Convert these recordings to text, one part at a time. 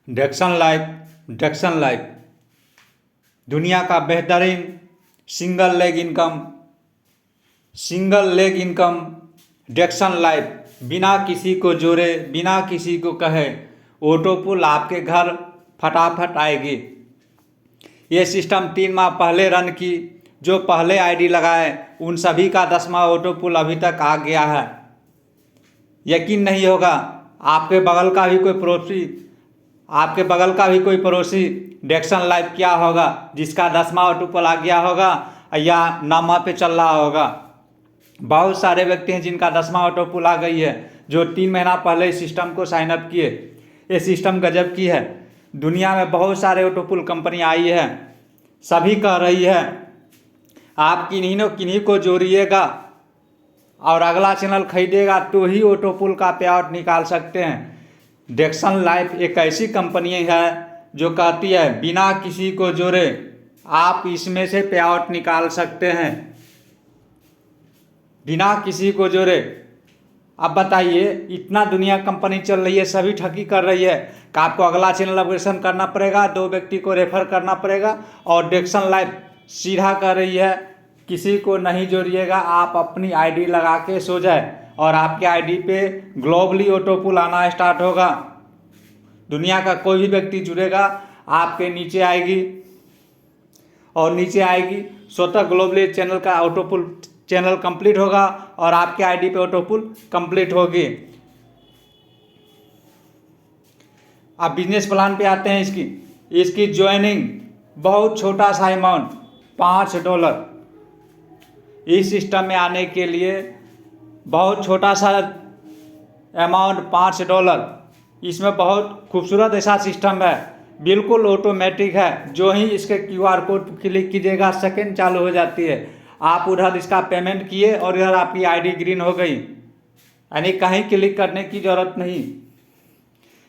डेक्सन life दुनिया का बेहतरीन सिंगल लेग इनकम डेक्सन लाइफ बिना किसी को जोड़े बिना किसी को कहे ऑटो पुल आपके घर फटाफट आएगी। ये सिस्टम 3 माह पहले रन की। जो पहले आईडी लगाए उन सभी का 10वां ऑटो पुल अभी तक आ गया है। यकीन नहीं होगा आपके बगल का भी कोई पड़ोसी डेक्सन लाइफ क्या होगा जिसका 10वां ऑटो पुल आ गया होगा या 9वां पे चल रहा होगा। बहुत सारे व्यक्ति हैं जिनका 10वां ऑटो पुल आ गई है, जो 3 महीना पहले इस सिस्टम को साइन अप किए। ये सिस्टम गजब की है। दुनिया में बहुत सारे ऑटो पुल कंपनी आई है, सभी कह रही है आप किन्हीं को जोड़िएगा और अगला चैनल खरीदेगा तो ही ऑटो पुल का पे आउट निकाल सकते हैं। डेक्सन लाइफ एक ऐसी कंपनी है जो कहती है बिना किसी को जोड़े आप इसमें से पे आउट निकाल सकते हैं, बिना किसी को जोड़े। अब बताइए, इतना दुनिया कंपनी चल रही है, सभी ठगी कर रही है कि आपको अगला चैनल अपग्रेडेशन करना पड़ेगा, 2 व्यक्ति को रेफर करना पड़ेगा। और डेक्सन लाइफ सीधा कर रही है किसी को नहीं जोड़िएगा, आप अपनी आईडी लगा के सो जाए और आपके आईडी पे ग्लोबली ऑटो पुल आना स्टार्ट होगा। दुनिया का कोई भी व्यक्ति जुड़ेगा आपके नीचे आएगी और नीचे आएगी स्वतः ग्लोबली चैनल का ऑटो पुल चैनल कंप्लीट होगा और आपके आईडी पे ऑटो पुल कंप्लीट होगी। अब बिजनेस प्लान पे आते हैं। इसकी ज्वाइनिंग बहुत छोटा सा अमाउंट $5। इस सिस्टम में आने के लिए बहुत छोटा सा अमाउंट $5। इसमें बहुत खूबसूरत ऐसा सिस्टम है, बिल्कुल ऑटोमेटिक है। जो ही इसके QR कोड क्लिक कीजिएगा सेकंड चालू हो जाती है। आप उधर इसका पेमेंट किए और इधर आपकी आईडी ग्रीन हो गई, यानी कहीं क्लिक करने की ज़रूरत नहीं।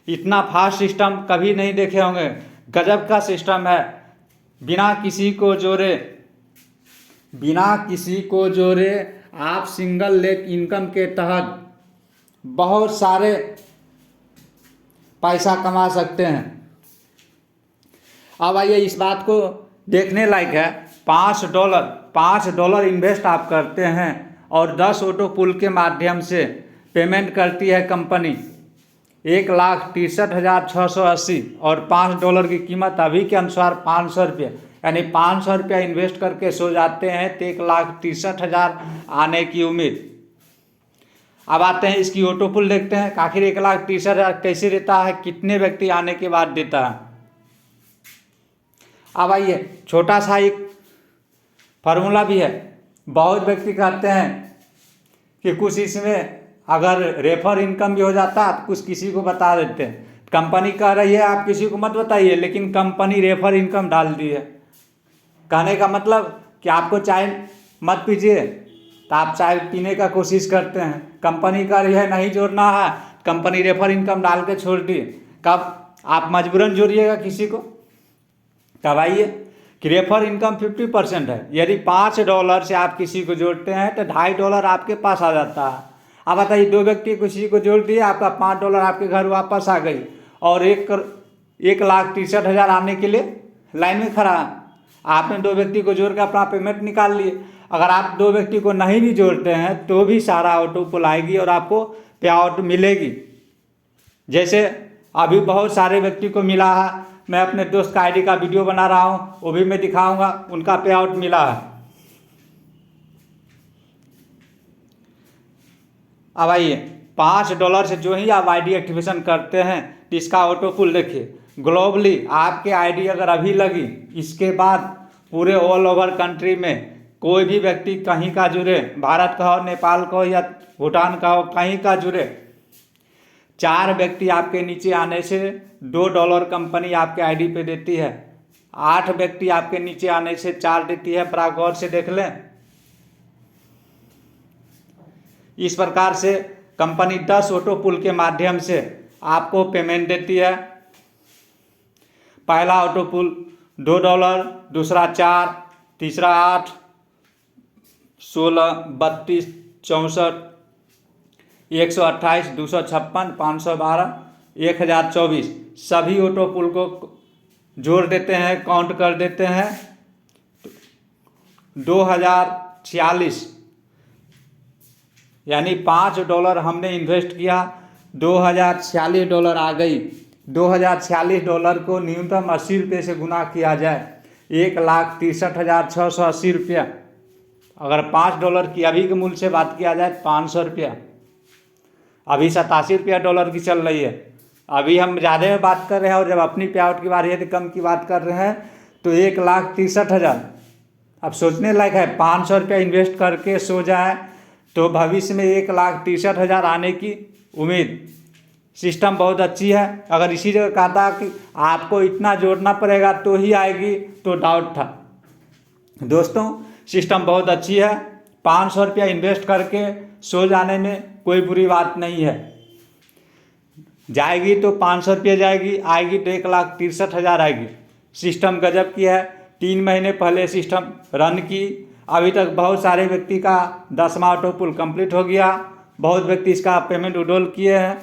इतना फास्ट सिस्टम कभी नहीं देखे होंगे, गजब का सिस्टम है। बिना किसी को जोड़े आप सिंगल लेग इनकम के तहत बहुत सारे पैसा कमा सकते हैं। अब आइए इस बात को देखने लायक है। $5 इन्वेस्ट आप करते हैं और 10 ऑटो पुल के माध्यम से पेमेंट करती है कंपनी 1,63,680 और $5 की कीमत अभी के अनुसार ₹500, यानी ₹500 इन्वेस्ट करके सो जाते हैं तो 1,63,000 आने की उम्मीद। अब आते हैं इसकी ऑटो पुल देखते हैं कि आखिर 1,63,000 कैसे देता है, कितने व्यक्ति आने के बाद देता है। अब आइए छोटा सा एक फार्मूला भी है। बहुत व्यक्ति कहते हैं कि कुछ इसमें अगर रेफर इनकम भी हो जाता है तो कुछ किसी को बता देते हैं। कंपनी कह रही है आप किसी को मत बताइए, लेकिन कंपनी रेफर इनकम डाल दी है। कहने का मतलब कि आपको चाय मत पीजिए तो आप चाय पीने का कोशिश करते हैं। कंपनी कह रही है नहीं जोड़ना है, कंपनी रेफर इनकम डाल के छोड़ दी। कब आप मजबूरन जोड़िएगा किसी को, तब आइए कि रेफर इनकम 50% है। यदि $5 से आप किसी को जोड़ते हैं तो $2.5 आपके पास आ जाता है। अब बताइए 2 व्यक्ति किसी को जोड़ दिए, आपका $5 आपके घर वापस आ गई और 1,63,000 आने के लिए लाइन में खड़ा है। आपने 2 व्यक्ति को जोड़ कर अपना पेमेंट निकाल लिए। अगर आप 2 व्यक्ति को नहीं भी जोड़ते हैं तो भी सारा ऑटो पुल आएगी और आपको पे आउट मिलेगी। जैसे अभी बहुत सारे व्यक्ति को मिला है, मैं अपने दोस्त का आईडी का वीडियो बना रहा हूँ, वो भी मैं दिखाऊंगा, उनका पे आउट मिला है। अब आइए $5 से जो ही आप आईडी एक्टिवेशन करते हैं तो इसका ऑटो पुल देखिए ग्लोबली आपके आईडी अगर अभी लगी, इसके बाद पूरे ऑल ओवर कंट्री में कोई भी व्यक्ति कहीं का जुड़े, भारत का हो, नेपाल का हो या भूटान का हो, कहीं का जुड़े, 4 व्यक्ति आपके नीचे आने से $2 कंपनी आपके आईडी पे देती है। 8 व्यक्ति आपके नीचे आने से 4 देती है। बड़ा गौर से देख लें। इस प्रकार से कंपनी 10 ऑटो पुल के माध्यम से आपको पेमेंट देती है। पहला ऑटो पुल $2, दूसरा 4, तीसरा 8, 16, 32, 64, 128, 256, 512, 1024 सभी ऑटो पुल को जोड़ देते हैं, काउंट कर देते हैं, 2046 यानी $5 हमने इन्वेस्ट किया, $2046 आ गई। $2046 को न्यूनतम 80 रुपये से गुना किया जाए, 1,63,680 रुपया। अगर $5 की अभी के मूल्य से बात किया जाए, 500 रुपया। अभी 87 रुपया डॉलर की चल रही है। अभी हम ज़्यादा में बात कर रहे हैं, और जब अपनी पे आउट की बारी है तो कम की बात कर रहे हैं, तो 1,63,000। अब सोचने लायक है, 500 रुपया इन्वेस्ट करके सो जाए तो भविष्य में 1,63,000 आने की उम्मीद। सिस्टम बहुत अच्छी है। अगर इसी जगह कहता कि आपको इतना जोड़ना पड़ेगा तो ही आएगी, तो डाउट था। दोस्तों, सिस्टम बहुत अच्छी है। 500 रुपया इन्वेस्ट करके सो जाने में कोई बुरी बात नहीं है। जाएगी तो 500 रुपये जाएगी, आएगी तो 1,63,000 आएगी। सिस्टम गजब की है। 3 महीने पहले सिस्टम रन की, अभी तक बहुत सारे व्यक्ति का 10वां ऑटो पुल कंप्लीट हो गया। बहुत व्यक्ति इसका पेमेंट विड्रॉल किए हैं।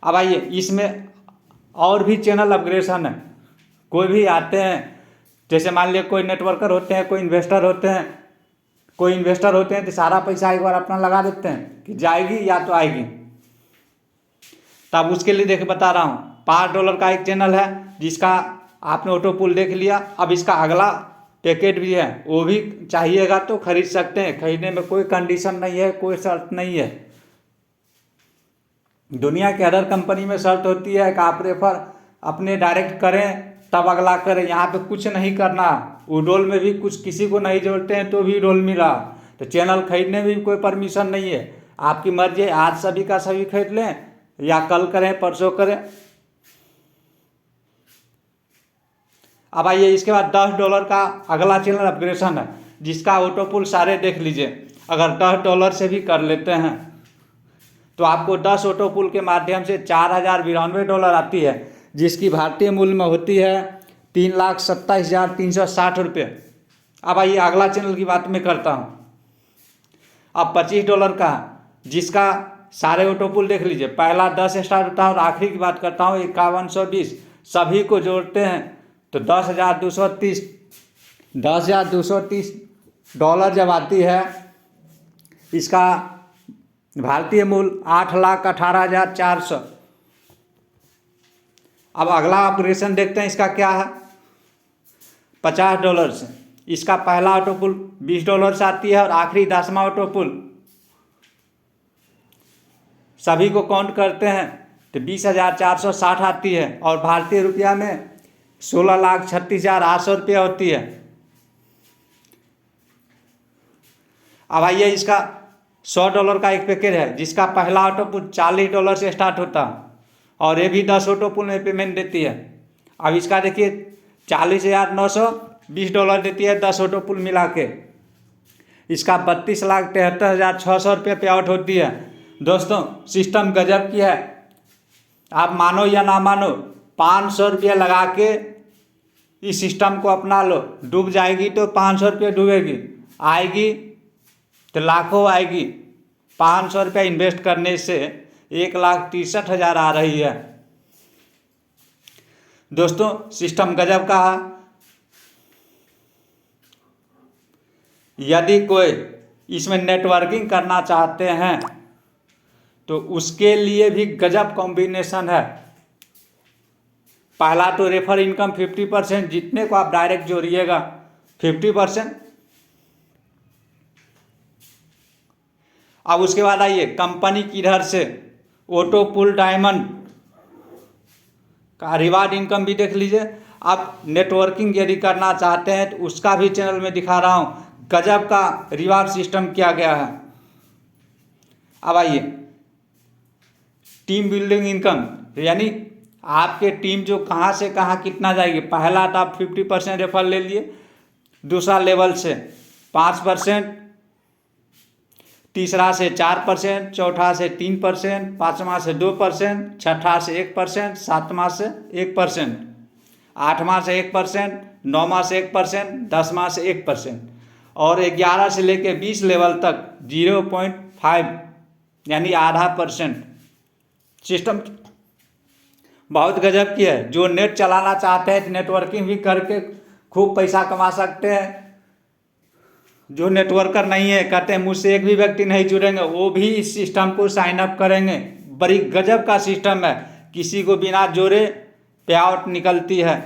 अब आइए, इसमें और भी चैनल अपग्रेडेशन है। कोई भी आते हैं, जैसे मान लिया कोई नेटवर्कर होते हैं, कोई इन्वेस्टर होते हैं, तो सारा पैसा एक बार अपना लगा देते हैं कि जाएगी या तो आएगी। तब उसके लिए देख बता रहा हूँ, $5 का एक चैनल है जिसका आपने ऑटो पुल देख लिया। अब इसका अगला पैकेट भी है, वो भी चाहिएगा तो खरीद सकते हैं। खरीदने में कोई कंडीशन नहीं है, कोई शर्त नहीं है। दुनिया के अदर कंपनी में शर्त होती है कि आप रेफर अपने डायरेक्ट करें तब अगला करें। यहाँ पे कुछ नहीं करना। विड्रॉल में भी कुछ किसी को नहीं जोड़ते हैं तो भी विड्रॉल मिला। तो चैनल खरीदने में भी कोई परमिशन नहीं है, आपकी मर्जी है। आज सभी का सभी खरीद लें या कल करें, परसों करें। अब आइए, इसके बाद $10 का अगला चैनल अपग्रेडेशन है, जिसका ऑटो पुल सारे देख लीजिए। अगर $10 से भी कर लेते हैं तो आपको 10 ऑटो पुल के माध्यम से $4,092 आती है, जिसकी भारतीय मूल्य में होती है 3,27,360 रुपये। अब आइए, अगला चैनल की बात मैं करता हूँ। अब $25 का, जिसका सारे ऑटो पुल देख लीजिए। पहला 10 स्टार्ट होता है और आखिरी की बात करता हूँ 5120। सभी को जोड़ते हैं तो $10,230 जब आती है। इसका भारतीय मूल्य 8,18,400। अब अगला ऑपरेशन देखते हैं, इसका क्या है। $50 से इसका पहला ऑटो पुल $20 से आती है, और आखिरी 10वां ऑटो पुल सभी को काउंट करते हैं तो 20,460 आती है, और भारतीय रुपया में 16,36,800 रुपया होती है। अब आइए, इसका $100 का एक पैकेज है, जिसका पहला ऑटो पुल $40 से स्टार्ट होता है, और ये भी 10 ऑटो पुल में पेमेंट देती है। अब इसका देखिए $40,920 देती है, 10 ऑटो पुल मिला के। इसका 32,73,600 रुपये पे आउट होती है। दोस्तों, सिस्टम गजब की है। आप मानो या ना मानो, 500 रुपये लगा के इस सिस्टम को अपना लो। डूब जाएगी तो 500 रुपये डूबेगी, आएगी तो लाखों आएगी। 500 रुपये इन्वेस्ट करने से 1,63,000 आ रही है। दोस्तों, सिस्टम गजब का है। यदि कोई इसमें नेटवर्किंग करना चाहते हैं तो उसके लिए भी गजब कॉम्बिनेशन है। पहला तो रेफर इनकम 50%, जितने को आप डायरेक्ट जोड़िएगा 50%। अब उसके बाद आइए, कंपनी की इधर से ऑटो पुल डायमंड का रिवार्ड इनकम भी देख लीजिए। आप नेटवर्किंग यदि करना चाहते हैं तो उसका भी चैनल में दिखा रहा हूँ। गजब का रिवार्ड सिस्टम किया गया है। अब आइए, टीम बिल्डिंग इनकम, यानी आपके टीम जो कहाँ से कहाँ कितना जाएगी। पहला तो आप 50% रेफर ले लिए, दूसरा लेवल से 5%, तीसरा से 4%, चौथा से 3%, पाँचवा से 2%, छठा से 1%, सातवां से 1%, आठवां से 1%, नौवां से 1%, 10वां से 1%, और 11 से लेकर 20 लेवल तक 0.5 यानी ½ %। सिस्टम बहुत गजब की है। जो नेट चलाना चाहते हैं नेटवर्किंग भी करके खूब पैसा कमा सकते हैं। जो नेटवर्कर नहीं है, कहते हैं मुझसे एक भी व्यक्ति नहीं जुड़ेंगे, वो भी इस सिस्टम को साइन अप करेंगे। बड़ी गजब का सिस्टम है, किसी को बिना जोड़े पे आउट निकलती है।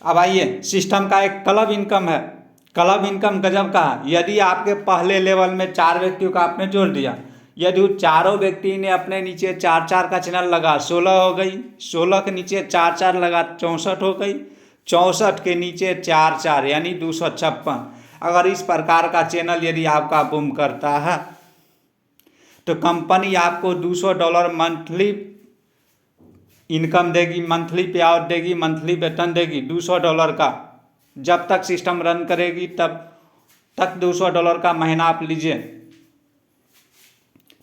अब आइए, सिस्टम का एक क्लब इनकम है। क्लब इनकम गजब का है। यदि आपके पहले लेवल में 4 व्यक्तियों का आपने जोड़ दिया, यदि उस चारों व्यक्ति ने अपने नीचे 4-4 का चैनल लगा, 16 हो गई, 16 के नीचे 4-4 लगा 64 हो गई, 64 के नीचे 4-4 यानी 256। अगर इस प्रकार का चैनल यदि आपका बूम करता है तो कंपनी आपको $200 मंथली इनकम देगी, मंथली पे आउट देगी, मंथली वेतन देगी $200 का। जब तक सिस्टम रन करेगी तब तक $200 का महीना आप लीजिए।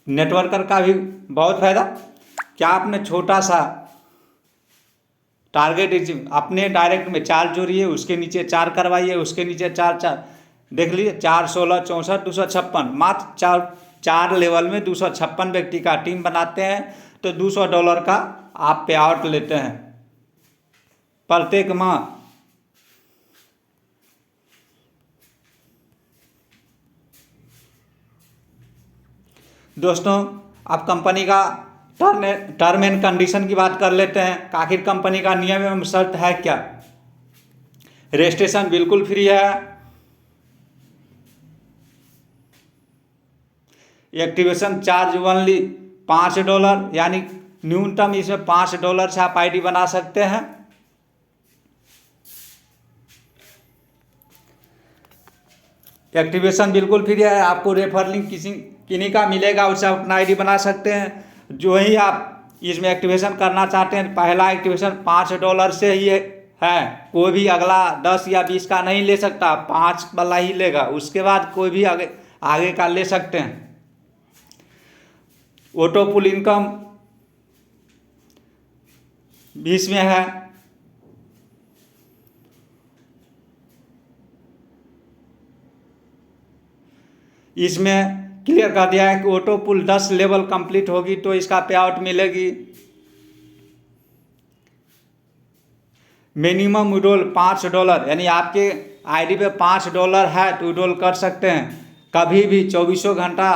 नेटवर्कर का भी बहुत फायदा। क्या आपने छोटा सा टारगेट अपने डायरेक्ट में 4 जोड़िए, उसके नीचे 4 करवाइए, उसके नीचे 4-4, देख लीजिए 4, 16, 64, 256। मात्र 4 लेवल में 256 व्यक्ति का टीम बनाते हैं तो $200 का आप पे आउट लेते हैं प्रत्येक माह। दोस्तों, अब कंपनी का टर्म एंड कंडीशन की बात कर लेते हैं। आखिर कंपनी का नियम एवं शर्त है क्या। रजिस्ट्रेशन बिल्कुल फ्री है। एक्टिवेशन चार्ज ओनली $5, यानी न्यूनतम इसमें $5 से आप आईडी बना सकते हैं। एक्टिवेशन बिल्कुल फ्री है। आपको रेफर लिंक किन्हीं का मिलेगा, उससे आप अपना आईडी बना सकते हैं। जो ही आप इसमें एक्टिवेशन करना चाहते हैं, पहला एक्टिवेशन $5 से ही है। कोई भी अगला 10 या 20 का नहीं ले सकता, 5 वाला ही लेगा। उसके बाद कोई भी आगे का ले सकते हैं। ऑटो पुल इनकम भी इसमें है। इसमें क्लियर कर दिया है कि ऑटो पुल 10 लेवल कंप्लीट होगी तो इसका पे आउट मिलेगी। मिनिमम विड्रॉल $5, यानी आपके आईडी पे $5 है तो विड्रॉल कर सकते हैं कभी भी 24 घंटा।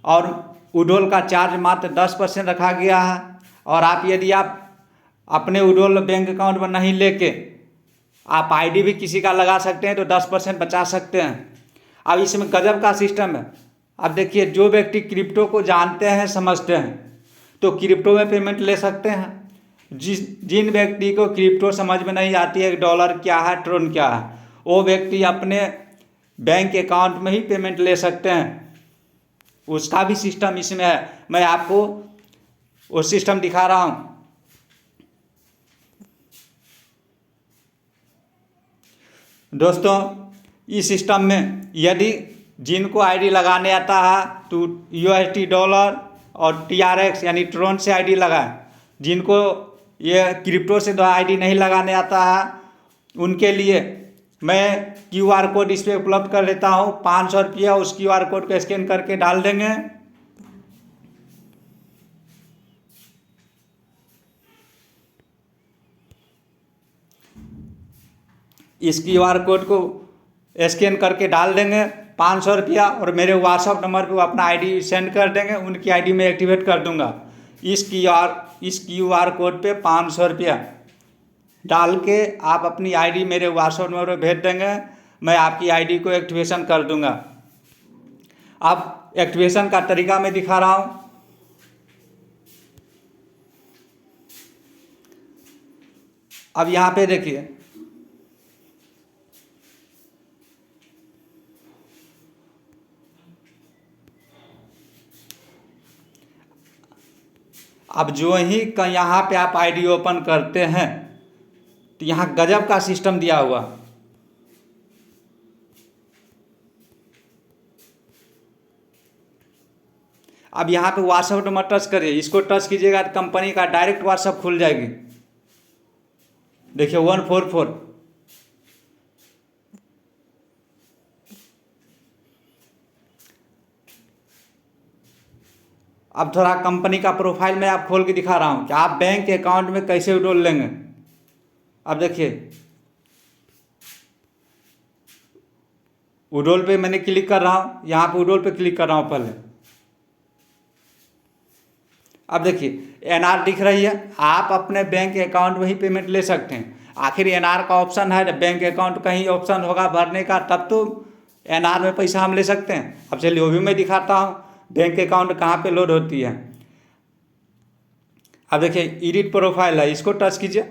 और विड्रॉल का चार्ज मात्र 10% रखा गया है। और यदि आप अपने विड्रॉल बैंक अकाउंट में नहीं लेके आप आईडी भी किसी का लगा सकते हैं तो 10% बचा सकते हैं। अब इसमें गजब का सिस्टम है। अब देखिए, जो व्यक्ति क्रिप्टो को जानते हैं, समझते हैं, तो क्रिप्टो में पेमेंट ले सकते हैं। जिन व्यक्ति को क्रिप्टो समझ में नहीं आती है डॉलर क्या है, ट्रोन क्या है, वो व्यक्ति अपने बैंक अकाउंट में ही पेमेंट ले सकते हैं। उसका भी सिस्टम इसमें है। मैं आपको वो सिस्टम दिखा रहा हूँ। दोस्तों, इस सिस्टम में यदि जिनको आईडी लगाने आता है तो USD डॉलर और TRX यानी ट्रोन से आईडी लगाएं। जिनको ये क्रिप्टो से आईडी नहीं लगाने आता है उनके लिए मैं QR कोड इस पर उपलब्ध कर देता हूँ, ₹500। उस QR कोड को स्कैन करके डाल देंगे। इस QR कोड को स्कैन करके डाल देंगे ₹500, और मेरे व्हाट्सअप नंबर पे वो अपना आईडी सेंड कर देंगे। उनकी आईडी में एक्टिवेट कर दूंगा। इस QR कोड पे ₹500 डाल के आप अपनी आईडी मेरे व्हाट्सअप नंबर पे भेज देंगे। मैं आपकी आईडी को एक्टिवेशन कर दूंगा। अब एक्टिवेशन का तरीका मैं दिखा रहा हूँ। अब यहाँ पे देखिए, अब जो ही यहाँ पे आप आईडी ओपन करते हैं तो यहाँ गजब का सिस्टम दिया हुआ। अब यहाँ पे व्हाट्सएप नंबर टच करिए, इसको टच कीजिएगा तो कंपनी का डायरेक्ट व्हाट्सएप खुल जाएगी। देखिए 144। अब थोड़ा कंपनी का प्रोफाइल मैं आप खोल के दिखा रहा हूँ कि आप बैंक अकाउंट में कैसे विड्रॉल लेंगे। अब देखिए विड्रॉल पे मैंने क्लिक कर रहा हूँ, यहाँ पे विड्रॉल पे क्लिक कर रहा हूँ पहले। अब देखिए एनआर दिख रही है, आप अपने बैंक अकाउंट में ही पेमेंट ले सकते हैं। आखिर एनआर का ऑप्शन है, बैंक अकाउंट कहीं ऑप्शन होगा भरने का, तब तो एनआर में पैसा हम ले सकते हैं। अब चलिए वो भी मैं दिखाता हूँ बैंक अकाउंट कहाँ पे लोड होती है। अब देखिए एडिट प्रोफाइल है, इसको टच कीजिए।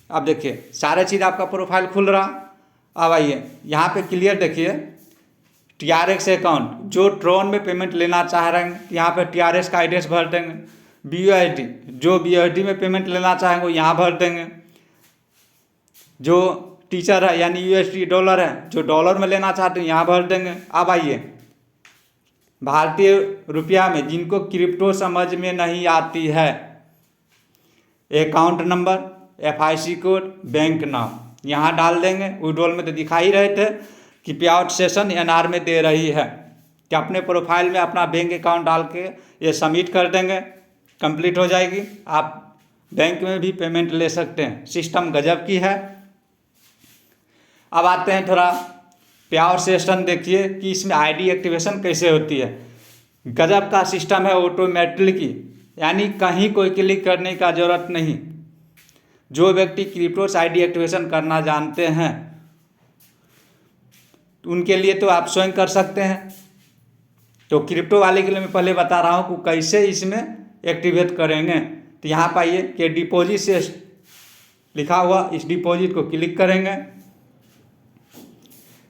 अब देखिए सारे चीज़ आपका प्रोफाइल खुल रहा। अब आइए यहाँ पे क्लियर देखिए TRX अकाउंट, जो ट्रोन में पेमेंट लेना चाह रहे हैं यहाँ पे TRX का एड्रेस भर देंगे। BUSD, जो BUSD में पेमेंट लेना चाहेंगे यहाँ भर देंगे। जो टीचर है यानी USD डॉलर है, जो डॉलर में लेना चाहते हैं यहाँ भर देंगे। अब आइए भारतीय रुपया में, जिनको क्रिप्टो समझ में नहीं आती है, account number, FIC code, bank नाम यहाँ डाल देंगे। विड्रॉल में तो दिखा ही रहे थे कि पे आउट सेशन एनआर में दे रही है, कि अपने प्रोफाइल में अपना बैंक अकाउंट डाल के ये सबमिट कर देंगे, कंप्लीट हो जाएगी। आप बैंक में भी पेमेंट ले सकते हैं। सिस्टम गजब की है। अब आते हैं थोड़ा पे आउट सेशन, देखिए कि इसमें ID एक्टिवेशन कैसे होती है। गजब का सिस्टम है, ऑटोमेटिकली, यानी कहीं कोई क्लिक करने का ज़रूरत नहीं। जो व्यक्ति क्रिप्टो से ID एक्टिवेशन करना जानते हैं उनके लिए तो आप स्वयं कर सकते हैं। तो क्रिप्टो वाले के लिए मैं पहले बता रहा हूँ कि कैसे इसमें एक्टिवेट करेंगे। तो यहाँ पर आइए कि डिपॉजिट से लिखा हुआ, इस डिपॉजिट को क्लिक करेंगे।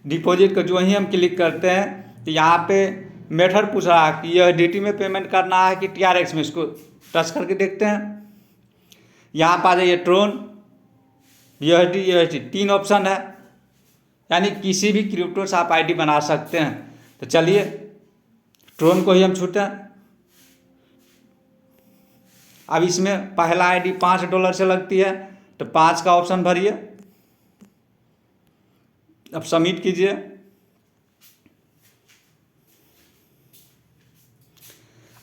डिपॉजिट को जो ही हम क्लिक करते हैं तो यहाँ पे मेथड पूछ रहा है कि USDT में पेमेंट करना है कि TRX में, इसको टच करके देखते हैं। यहाँ पर आ जाइए ट्रोन, USD 3 ऑप्शन है, यानी किसी भी क्रिप्टो से आप ID बना सकते हैं। तो चलिए ट्रोन को ही हम छूटे। अब इसमें पहला ID $5 से लगती है, तो 5 का ऑप्शन भरिए। अब सबमिट कीजिए।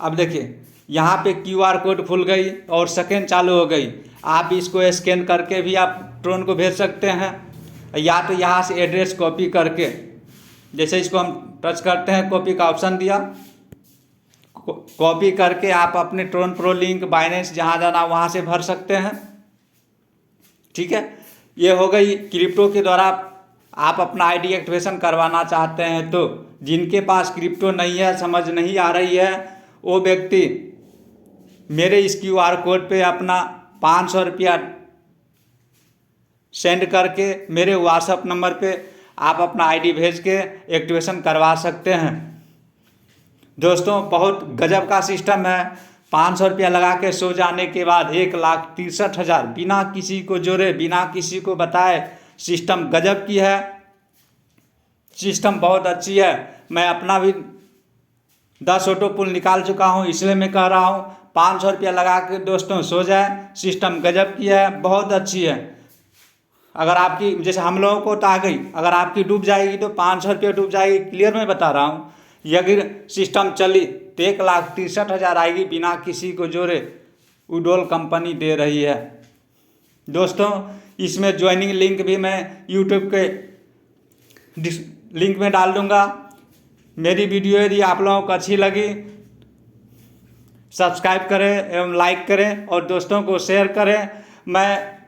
अब देखिए यहाँ पे QR कोड खुल गई और सेकेंड चालू हो गई। आप इसको स्कैन करके भी आप ट्रोन को भेज सकते हैं, या तो यहाँ से एड्रेस कॉपी करके, जैसे इसको हम टच करते हैं, कॉपी का ऑप्शन दिया, कॉपी करके आप अपने ट्रोन प्रो लिंक, बाइनेंस, जहाँ जाना वहाँ से भर सकते हैं। ठीक है, ये हो गई क्रिप्टो के द्वारा आप अपना ID एक्टिवेशन करवाना चाहते हैं। तो जिनके पास क्रिप्टो नहीं है, समझ नहीं आ रही है, वो व्यक्ति मेरे इस QR कोड पे अपना 500 रुपया सेंड करके मेरे व्हाट्सएप नंबर पे आप अपना ID भेज के एक्टिवेशन करवा सकते हैं। दोस्तों बहुत गजब का सिस्टम है। 500 रुपया लगा के सो जाने के बाद 1,63,000 बिना किसी को जोड़े, बिना किसी को बताए, सिस्टम गजब की है। सिस्टम बहुत अच्छी है। मैं अपना भी 10 ऑटो पुल निकाल चुका हूँ, इसलिए मैं कह रहा हूँ 500 रुपया लगा के दोस्तों सो जाए। सिस्टम गजब की है, बहुत अच्छी है। अगर आपकी, जैसे हम लोगों को तो आ गई, अगर आपकी डूब जाएगी तो 500 रुपया डूब जाएगी, क्लियर मैं बता रहा हूँ। ये अगर सिस्टम चली तो 1,63,000 आएगी बिना किसी को जोड़े, विड्रॉल कंपनी दे रही है। दोस्तों इसमें ज्वाइनिंग लिंक भी मैं यूट्यूब के लिंक में डाल दूँगा। मेरी वीडियो यदि आप लोगों को अच्छी लगी, सब्सक्राइब करें एवं लाइक करें और दोस्तों को शेयर करें। मैं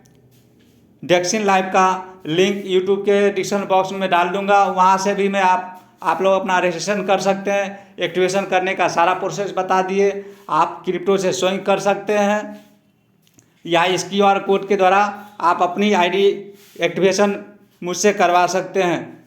डेक्सिन लाइव का लिंक यूट्यूब के डिस्क्रिप्शन बॉक्स में डाल दूंगा, वहाँ से भी मैं आप लोग अपना रजिस्ट्रेशन कर सकते हैं। एक्टिवेशन करने का सारा प्रोसेस बता दिए, आप क्रिप्टो से स्वयं कर सकते हैं, या इस QR कोड के द्वारा आप अपनी ID एक्टिवेशन मुझसे करवा सकते हैं।